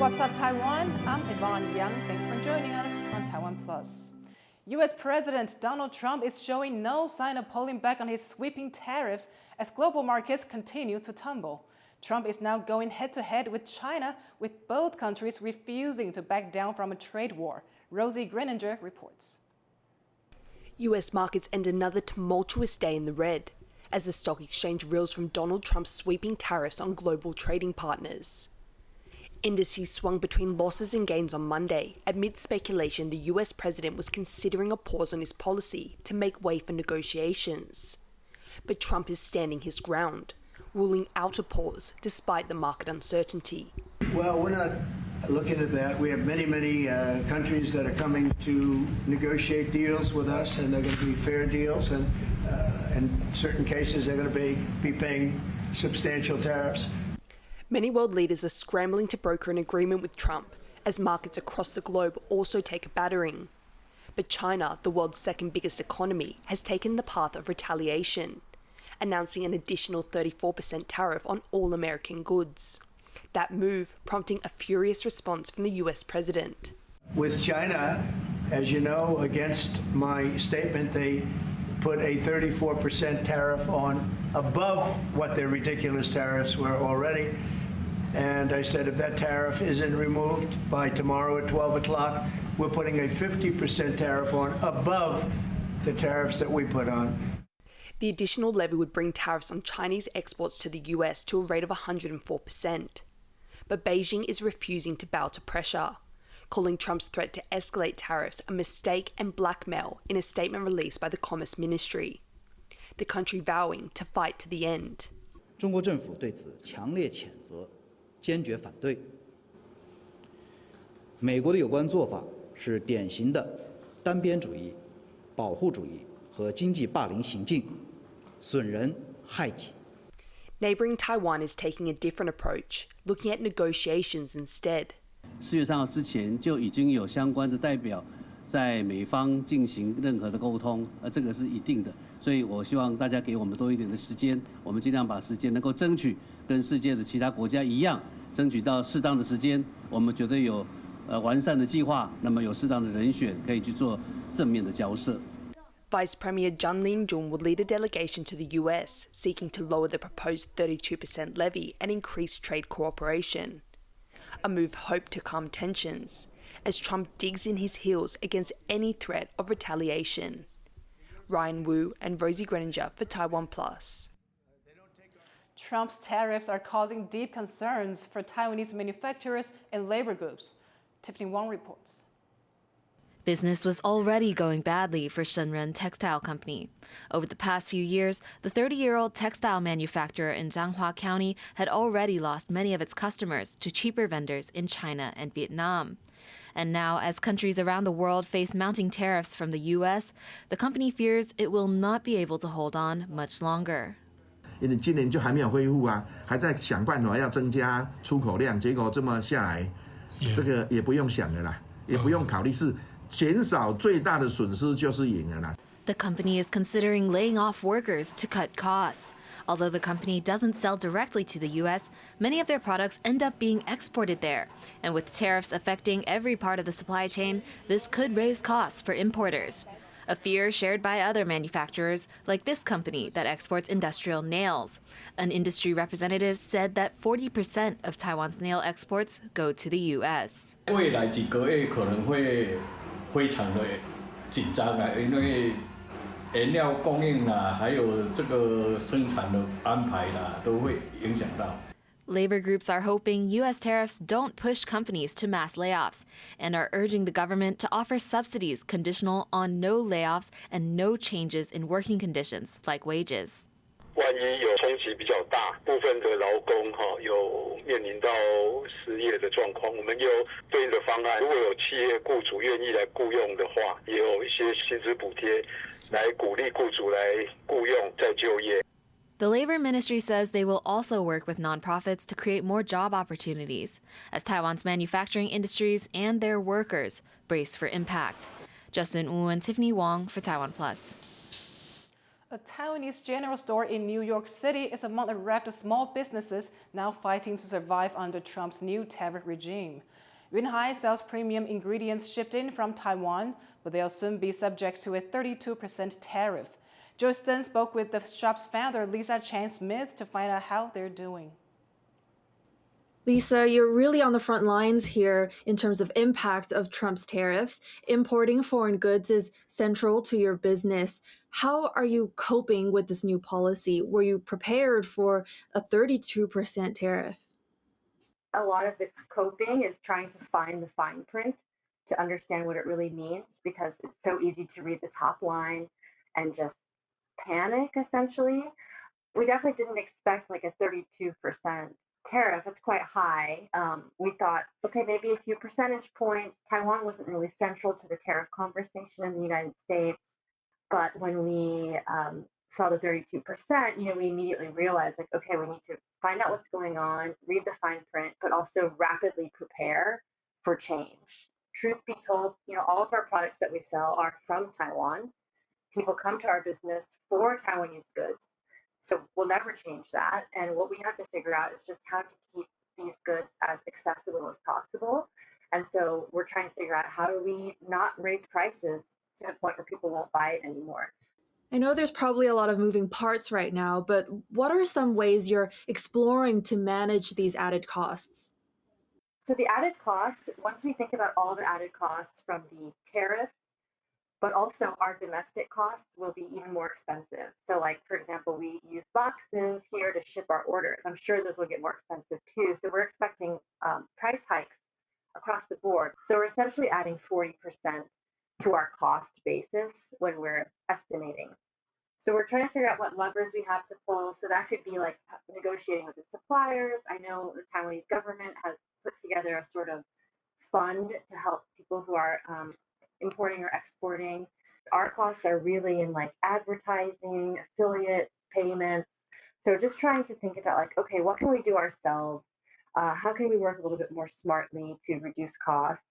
What's up, Taiwan? I'm Yvonne. Thanks for joining us on TaiwanPlus. U.S. President Donald Trump is showing no sign of pulling back on his sweeping tariffs as global markets continue to tumble. Trump is now going head-to-head with China, with both countries refusing to back down from a trade war. Rosie Greninger reports. U.S. markets end another tumultuous day in the red as the stock exchange reels from Donald Trump's sweeping tariffs on global trading partners. Indices swung between losses and gains on Monday amid speculation the US president was considering a pause on his policy to make way for negotiations. But Trump is standing his ground, ruling out a pause despite the market uncertainty. Well, we're not looking at that. We have many countries that are coming to negotiate deals with us, and they're going to be fair deals, and in certain cases they're going to be paying substantial tariffs. Many world leaders are scrambling to broker an agreement with Trump as markets across the globe also take a battering. But China, the world's second biggest economy, has taken the path of retaliation, announcing an additional 34% tariff on all American goods. That move prompting a furious response from the US president. With China, as you know, against my statement, they put a 34% tariff on above what their ridiculous tariffs were already. And I said, if that tariff isn't removed by tomorrow at 12 o'clock, we're putting a 50% tariff on above the tariffs that we put on. The additional levy would bring tariffs on Chinese exports to the US to a rate of 104%. But Beijing is refusing to bow to pressure, calling Trump's threat to escalate tariffs a mistake and blackmail in a statement released by the Commerce Ministry. The country vowing to fight to the end. 中国政府对此强烈谴责，坚决反对。美国的有关做法是典型的单边主义、保护主义和经济霸凌行径，损人害己。 Neighbouring Taiwan is taking a different approach, looking at negotiations instead. 4月3号之前就已经有相关的代表在美方进行任何的沟通，这个是一定的。所以我希望大家给我们多一点的时间，我们尽量把时间能够争取跟世界的其他国家一样，争取到适当的时间。我们觉得有完善的计划，那么有适当的人选可以去做正面的交涉。 Vice Premier Zhang Linjun will lead a delegation to the US, seeking to lower the proposed 32% levy and increase trade cooperation. A move hoped to calm tensions, as Trump digs in his heels against any threat of retaliation. Ryan Wu and Rosie Greninger for TaiwanPlus. Trump's tariffs are causing deep concerns for Taiwanese manufacturers and labor groups. Tiffany Wang reports. Business was already going badly for Shenren Textile Company. Over the past few years, the 30-year-old textile manufacturer in Jianghua County had already lost many of its customers to cheaper vendors in China and Vietnam. And now, as countries around the world face mounting tariffs from the U.S., the company fears it will not be able to hold on much longer. 因为今年就还没有恢复啊，还在想办法要增加出口量，结果这么下来，这个也不用想了啦，也不用考虑是。 减少最大的损失就是赢了啦。The company is considering laying off workers to cut costs. Although the company doesn't sell directly to the U.S., many of their products end up being exported there. And with tariffs affecting every part of the supply chain, this could raise costs for importers. A fear shared by other manufacturers, like this company that exports industrial nails. An industry representative said that 40% of Taiwan's nail exports go to the U.S. 未来几个月可能会 非常的紧张啊，因为原料供应啦，还有这个生产的安排啦，都会影响到。 Labor groups are hoping U.S. tariffs don't push companies to mass layoffs and are urging the government to offer subsidies conditional on no layoffs and no changes in working conditions like wages. 万一有冲击比较大，部分的劳工有面临到失业的状况，我们有对应的方案。如果有企业雇主愿意来雇佣的话，也有一些薪资补贴来鼓励雇主来雇佣再就业。 The Labor Ministry says they will also work with nonprofits to create more job opportunities as Taiwan's manufacturing industries and their workers brace for impact. Justin Wu and Tiffany Wong for TaiwanPlus. A Taiwanese general store in New York City is among a raft of small businesses now fighting to survive under Trump's new tariff regime. Yunhai sells premium ingredients shipped in from Taiwan, but they'll soon be subject to a 32% tariff. Joe Stern spoke with the shop's founder, Lisa Cheng-Smith, to find out how they're doing. Lisa, you're really on the front lines here in terms of impact of Trump's tariffs. Importing foreign goods is central to your business. How are you coping with this new policy? Were you prepared for a 32% tariff? A lot of the coping is trying to find the fine print to understand what it really means, because it's so easy to read the top line and just panic, essentially. We definitely didn't expect like a 32% tariff. It's quite high. We thought, okay, maybe a few percentage points. Taiwan wasn't really central to the tariff conversation in the United States. But when we saw the 32%, we immediately realized, like, okay, we need to find out what's going on, read the fine print, but also rapidly prepare for change. Truth be told, all of our products that we sell are from Taiwan. People come to our business for Taiwanese goods. So we'll never change that. And what we have to figure out is just how to keep these goods as accessible as possible. And so we're trying to figure out, how do we not raise prices to the point where people won't buy it anymore? I know there's probably a lot of moving parts right now, but what are some ways you're exploring to manage these added costs? So the added costs, once we think about all the added costs from the tariffs, but also our domestic costs will be even more expensive. So like, for example, we use boxes here to ship our orders. I'm sure those will get more expensive too. So we're expecting price hikes across the board. So we're essentially adding 40% to our cost basis when we're estimating. So we're trying to figure out what levers we have to pull. So that could be like negotiating with the suppliers. I know the Taiwanese government has put together a sort of fund to help people who are importing or exporting. Our costs are really in like advertising, affiliate payments. So just trying to think about like, okay, what can we do ourselves? How can we work a little bit more smartly to reduce costs?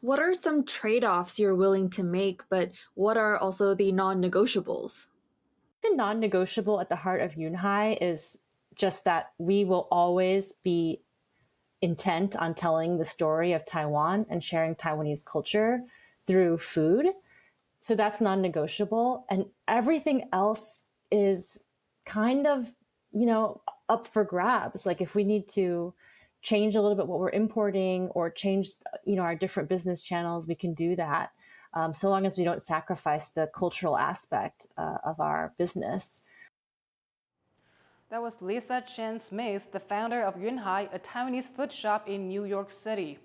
What are some trade-offs you're willing to make, but what are also the non-negotiables? The non-negotiable at the heart of Yunhai is just that we will always be intent on telling the story of Taiwan and sharing Taiwanese culture through food. So that's non-negotiable. And everything else is kind of, up for grabs. Like if we need to change a little bit what we're importing or change, our different business channels, we can do that. So long as we don't sacrifice the cultural aspect of our business. That was Lisa Cheng-Smith, the founder of Yunhai, a Taiwanese food shop in New York City.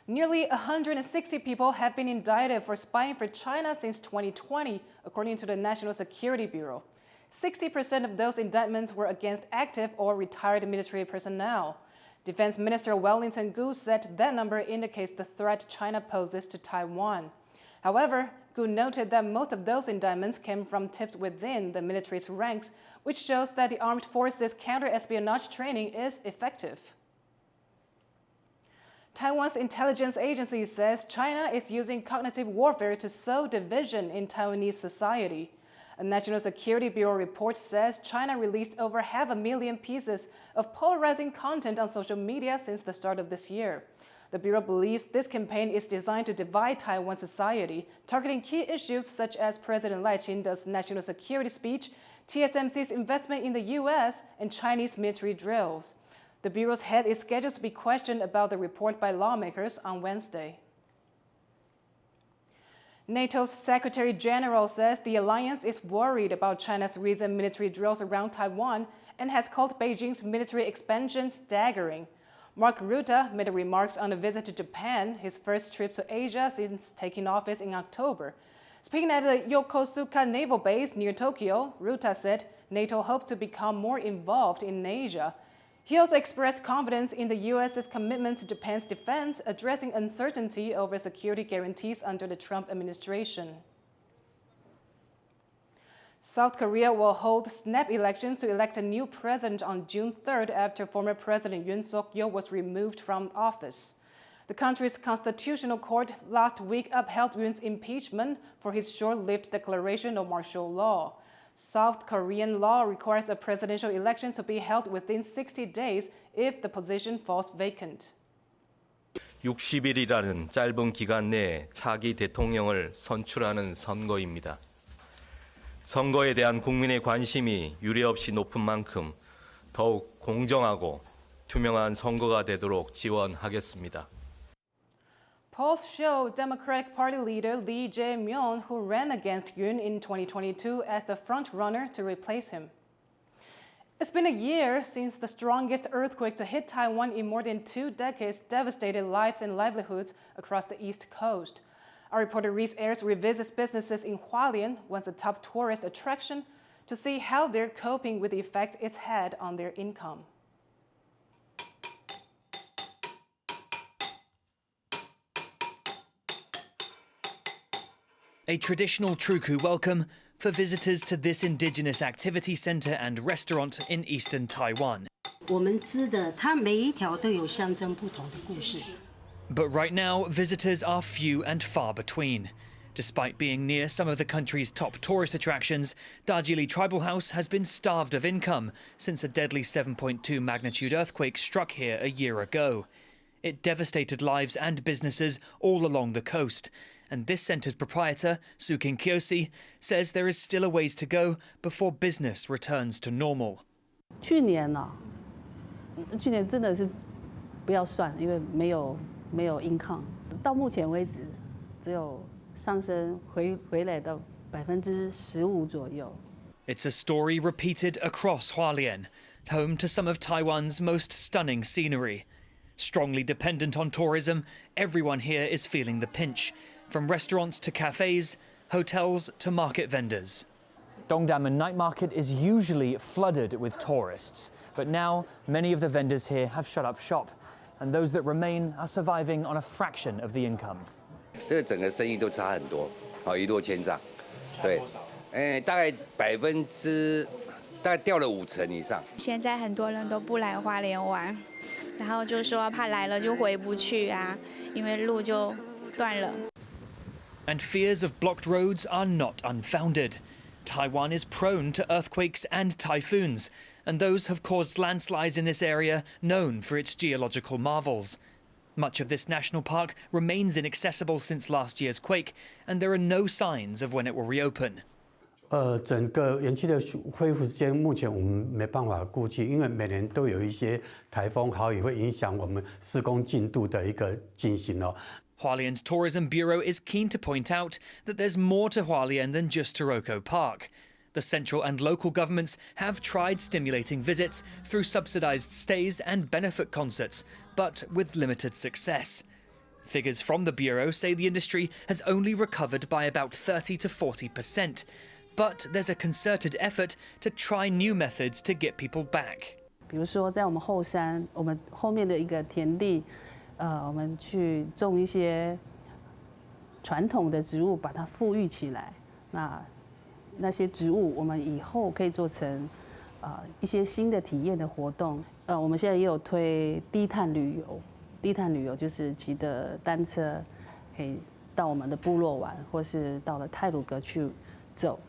Nearly 160 people have been indicted for spying for China since 2020, according to the National Security Bureau. 60% of those indictments were against active or retired military personnel. Defense Minister Wellington Gu said that number indicates the threat China poses to Taiwan. However, Gu noted that most of those indictments came from tips within the military's ranks, which shows that the armed forces' counter-espionage training is effective. Taiwan's intelligence agency says China is using cognitive warfare to sow division in Taiwanese society. A National Security Bureau report says China released over 500,000 pieces of polarizing content on social media since the start of this year. The Bureau believes this campaign is designed to divide Taiwan society, targeting key issues such as President Lai Ching-te's national security speech, TSMC's investment in the U.S., and Chinese military drills. The Bureau's head is scheduled to be questioned about the report by lawmakers on Wednesday. NATO's Secretary General says the alliance is worried about China's recent military drills around Taiwan and has called Beijing's military expansion staggering. Mark Rutte made remarks on a visit to Japan, his first trip to Asia since taking office in October. Speaking at the Yokosuka Naval Base near Tokyo, Rutte said NATO hopes to become more involved in Asia. He also expressed confidence in the U.S.'s commitment to Japan's defense, addressing uncertainty over security guarantees under the Trump administration. South Korea will hold snap elections to elect a new president on June 3rd after former President Yoon Suk-yeol was removed from office. The country's constitutional court last week upheld Yoon's impeachment for his short-lived declaration of martial law. South Korean law requires a presidential election to be held within 60 days if the position falls vacant. 60일이라는 짧은 기간 내에 차기 대통령을 선출하는 선거입니다. 선거에 대한 국민의 관심이 유례없이 높은 만큼 더욱 공정하고 투명한 선거가 되도록 지원하겠습니다. Polls show Democratic Party leader Lee Jae-myung, who ran against Yoon in 2022, as the front-runner to replace him. It's been a year since the strongest earthquake to hit Taiwan in more than 2 decades devastated lives and livelihoods across the East Coast. Our reporter Reese Ayers revisits businesses in Hualien, once a top tourist attraction, to see how they're coping with the effect it's had on their income. A traditional Truku welcome for visitors to this indigenous activity center and restaurant in eastern Taiwan. But right now, visitors are few and far between. Despite being near some of the country's top tourist attractions, Darjili Tribal House has been starved of income since a deadly 7.2 magnitude earthquake struck here a year ago. It devastated lives and businesses all along the coast. And this centre's proprietor, Sukin Kyosi, says there is still a ways to go before business returns to normal. 去年真的是不要算，因为没有 income， 到目前为止只有上升回来到15%左右。 It's a story repeated across Hualien, home to some of Taiwan's most stunning scenery. Strongly dependent on tourism, everyone here is feeling the pinch. From restaurants to cafes, hotels to market vendors. Dongdaemun Night Market is usually flooded with tourists, but now many of the vendors here have shut up shop, and those that remain are surviving on a fraction of the income. 这个整个生意都差很多，一落千丈，对，大概掉了50%以上。现在很多人都不来花莲玩，然后就说怕来了就回不去啊，因为路就断了。 And fears of blocked roads are not unfounded. Taiwan is prone to earthquakes and typhoons, and those have caused landslides in this area known for its geological marvels. Much of this national park remains inaccessible since last year's quake, and there are no signs of when it will reopen. 整个园区的恢复时间，目前我们没办法估计，因为每年都有一些台风豪雨会影响我们施工进度的一个进行哦。 Hualien's Tourism Bureau is keen to point out that there's more to Hualien than just Taroko Park. The central and local governments have tried stimulating visits through subsidised stays and benefit concerts, but with limited success. Figures from the Bureau say the industry has only recovered by about 30 to 40%, but there's a concerted effort to try new methods to get people back. 比如说，在我们后山，我们后面的一个田地。 我们去种一些传统的植物，把它富裕起来。那些植物，我们以后可以做成一些新的体验的活动。我们现在也有推低碳旅游。低碳旅游就是骑的单车，可以到我们的部落玩，或是到了太鲁阁去走。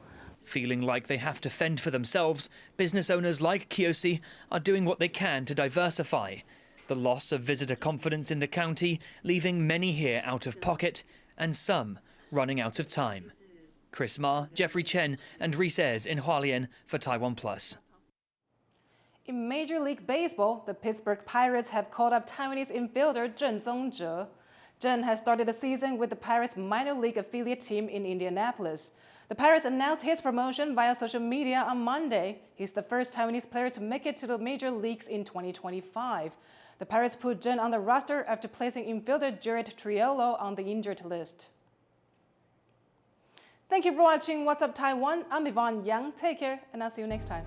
Feeling like they have to fend for themselves, business owners like Kyosi are doing what they can to diversify. The loss of visitor confidence in the county, leaving many here out of pocket, and some running out of time. Chris Ma, Jeffrey Chen, and Reese Ayers in Hualien for TaiwanPlus. In Major League Baseball, the Pittsburgh Pirates have called up Taiwanese infielder Tsung-che. Cheng has started the season with the Pirates' minor league affiliate team in Indianapolis. The Pirates announced his promotion via social media on Monday. He's the first Taiwanese player to make it to the major leagues in 2025. The Pirates put Cheng on the roster after placing infielder Jared Triolo on the injured list. Thank you for watching What's Up Taiwan. I'm Yvonne Yang. Take care, and I'll see you next time.